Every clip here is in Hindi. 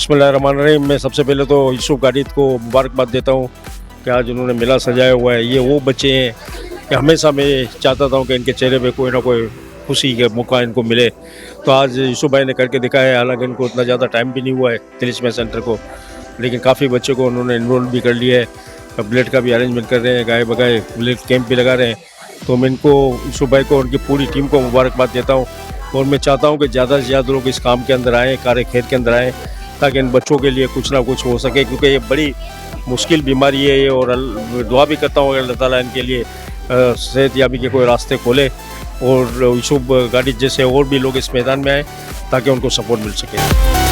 बिस्मिल्लाहिर्रहमानिर्रहीम। मैं सबसे पहले तो यूसुफ गालिद को मुबारकबाद देता हूँ कि आज उन्होंने मेला सजाया हुआ है। ये वो बच्चे हैं कि हमेशा मैं चाहता था कि इनके चेहरे पे कोई ना कोई खुशी का मौका इनको मिले, तो आज यूसुफ भाई ने करके दिखाया है। हालांकि इनको उतना ज़्यादा टाइम भी नहीं हुआ है तिलिस्मी सेंटर को, लेकिन काफ़ी बच्चों को उन्होंने इनरोल भी कर लिया है। ब्लड का भी अरेंजमेंट कर रहे हैं, गाय बगाए ब्लड कैंप भी लगा रहे हैं। तो मैं इनको, यूसुफ भाई को, उनकी पूरी टीम को मुबारकबाद देता हूँ। और मैं चाहता हूँ कि ज़्यादा से ज़्यादा लोग इस काम के अंदर आएँ, कार्य खेत के अंदर आएँ, ताकि इन बच्चों के लिए कुछ ना कुछ हो सके, क्योंकि ये बड़ी मुश्किल बीमारी है ये। और दुआ भी करता हूँ अल्लाह ताला इनके लिए सेहतयाबी के कोई रास्ते खोले और यूसुफ गालिद जैसे और भी लोग इस मैदान में आए ताकि उनको सपोर्ट मिल सके।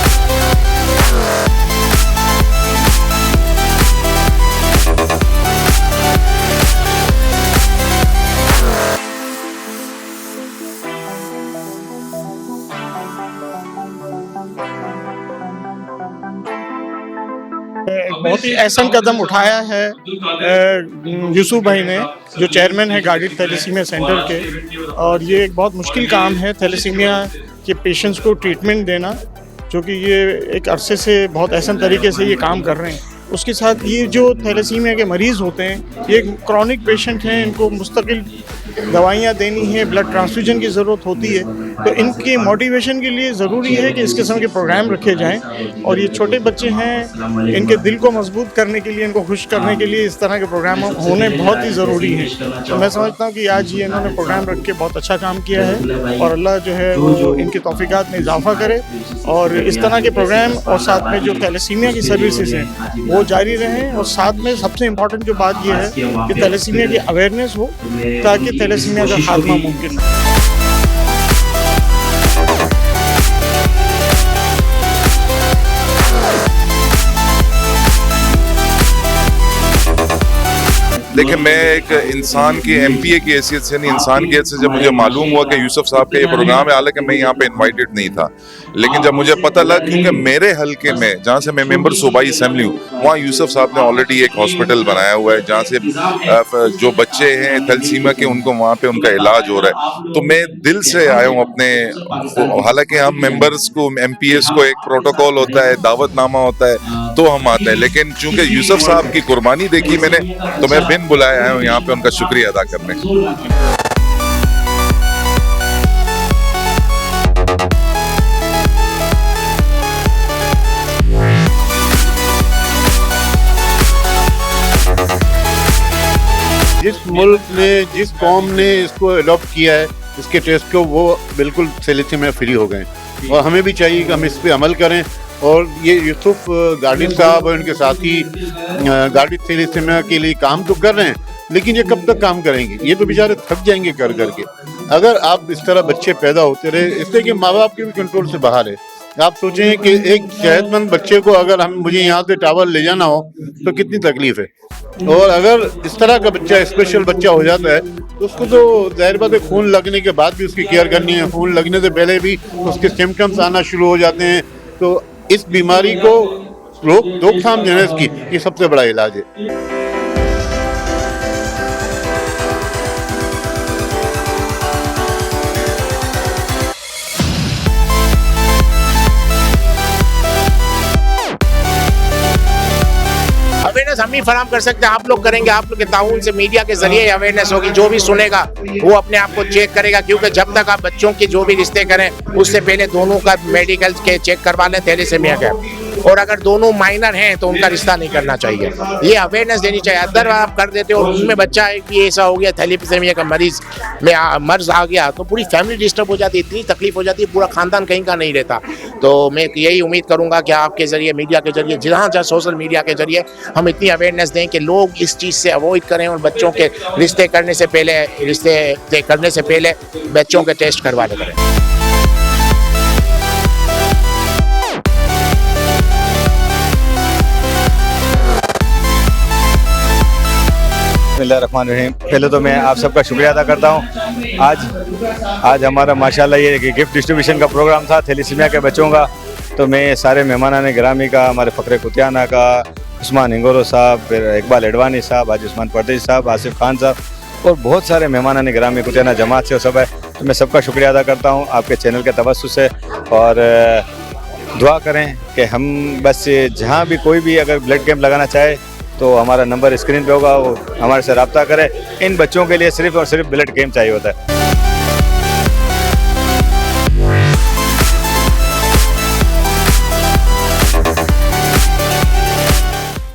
बहुत ही अहसन कदम उठाया है यूसुफ भाई ने, जो चेयरमैन है गालिद थैलेसीमिया सेंटर के। और ये एक बहुत मुश्किल काम है थैलेसीमिया के पेशेंट्स को ट्रीटमेंट देना, जो कि ये एक अरसे से बहुत अहसन तरीके से ये काम कर रहे हैं। उसके साथ ये जो थैलेसीमिया के मरीज़ होते हैं, ये क्रॉनिक पेशेंट हैं, इनको मुस्तकिल दवाइयाँ देनी है, ब्लड ट्रांसफ्यूजन की ज़रूरत होती है। तो इनके मोटिवेशन के लिए ज़रूरी है कि इस किस्म के प्रोग्राम रखे जाएं। और ये छोटे बच्चे हैं, इनके दिल को मजबूत करने के लिए, इनको खुश करने के लिए इस तरह के प्रोग्राम होने बहुत ही ज़रूरी है। तो मैं समझता हूँ कि आज ये इन्होंने प्रोग्राम रख के बहुत अच्छा काम किया है, और अल्लाह जो है वो इनकी तौफीकात में इजाफा करे। और इस तरह के प्रोग्राम और साथ में जो थैलेसीमिया की सर्विसेज हैं वो जारी रहें। और साथ में सबसे इम्पॉर्टेंट जो बात यह है कि थैलेसीमिया की अवेयरनेस हो, ताकि थैलेसीमिया का खात्मा मुमकिन हो। देखिए, मैं एक इंसान की एमपीए की हैसियत से नहीं, इंसान की हैसियत से जब मुझे मालूम हुआ कि यूसुफ साहब का ये प्रोग्राम है, हालांकि मैं यहाँ पे इनवाइटेड नहीं था, लेकिन जब मुझे पता लगा, क्योंकि मेरे हलके में जहाँ से मैं मेंबर सूबाई असेंबली हूँ, वहाँ यूसुफ साहब ने ऑलरेडी एक हॉस्पिटल बनाया हुआ है जहाँ से जो बच्चे हैं थैलेसीमिया के, उनको वहाँ पे उनका इलाज हो रहा है। तो मैं दिल से आया हूँ अपने, हालांकि हम मेंबर्स को, एमपीएस को एक प्रोटोकॉल होता है, दावतनामा होता है, तो हम आते हैं, लेकिन चूंकि यूसुफ साहब की कुर्बानी देखी मैंने, तो मैं बिन बुलाए आया हूँ यहाँ पे उनका शुक्रिया अदा करने। जिस मुल्क ने, जिस कौम ने इसको अडॉप्ट किया है, इसके टेस्ट को, वो बिल्कुल थैलेसीमिया फ्री हो गए। और हमें भी चाहिए कि हम इस पे अमल करें। और ये यूसुफ गालिद साहब और उनके साथी गालिद थैलेसीमिया के लिए काम तो कर रहे हैं, लेकिन ये कब तक काम करेंगे? ये तो बेचारे थक जाएंगे कर करके। अगर आप इस तरह बच्चे पैदा होते रहे, इसलिए कि माँ बाप के भी कंट्रोल से बाहर है। आप सोचें कि एक सेहतमंद बच्चे को अगर मुझे यहाँ से टावर ले जाना हो तो कितनी तकलीफ है। और अगर इस तरह का बच्चा, स्पेशल बच्चा हो जाता है, तो उसको तो जाहिर बात है खून लगने के बाद भी उसकी केयर करनी है, खून लगने से पहले भी उसके सिम्टम्स आना शुरू हो जाते हैं। तो इस बीमारी को रोकथाम देना, इसकी ये सबसे बड़ा इलाज है। अवेयरनेस हम ही फराम कर सकते हैं, आप लोग करेंगे, आप लोग के ताउन से, मीडिया के जरिए अवेयरनेस होगी। जो भी सुनेगा वो अपने आप को चेक करेगा, क्योंकि जब तक आप बच्चों के जो भी रिश्ते करें, उससे पहले दोनों का मेडिकल के चेक करवा लें थैलेसीमिया का। और अगर दोनों माइनर हैं तो उनका रिश्ता नहीं करना चाहिए। ये अवेयरनेस देनी चाहिए। अदर आप कर देते हो, उनमें बच्चा है कि ऐसा हो गया, थैलेसीमिया का मरीज में मर्ज आ गया, तो पूरी फैमिली डिस्टर्ब हो जाती है, इतनी तकलीफ हो जाती है, पूरा खानदान कहीं का नहीं रहता। तो मैं यही उम्मीद करूंगा कि आपके जरिए, मीडिया के जरिए, जहाँ जहाँ सोशल मीडिया के जरिए हम इतनी अवेयरनेस दें कि लोग इस चीज़ से अवॉइड करें और बच्चों के रिश्ते करने से पहले बच्चों के टेस्ट करवाने करें। बिस्मिल्लाहिर्रहमानिर्रहीम। पहले तो मैं आप सबका शुक्रिया अदा करता हूँ। आज हमारा माशाल्लाह ये गिफ्ट डिस्ट्रीब्यूशन का प्रोग्राम था थैलेसीमिया के बच्चों का। तो मैं सारे मेहमानान गिरामी का, हमारे फ़खरे कुतियाना का, उस्मान हिंगोरो साहब, फिर इकबाल एडवानी साहब, हाजी उस्मान परदेसी साहब, आसिफ खान साहब और बहुत सारे मेहमानान गिरामी कुतियाना जमात से सब है। तो मैं सबका शुक्रिया अदा करता हूँ आपके चैनल के तवस्सुस से। और दुआ करें कि हम बस जहाँ भी कोई भी अगर ब्लड कैंप लगाना चाहे तो हमारा नंबर स्क्रीन पे होगा, वो हमारे से रब्ता करें। इन बच्चों के लिए सिर्फ़ और सिर्फ ब्लड कैंप चाहिए होता है।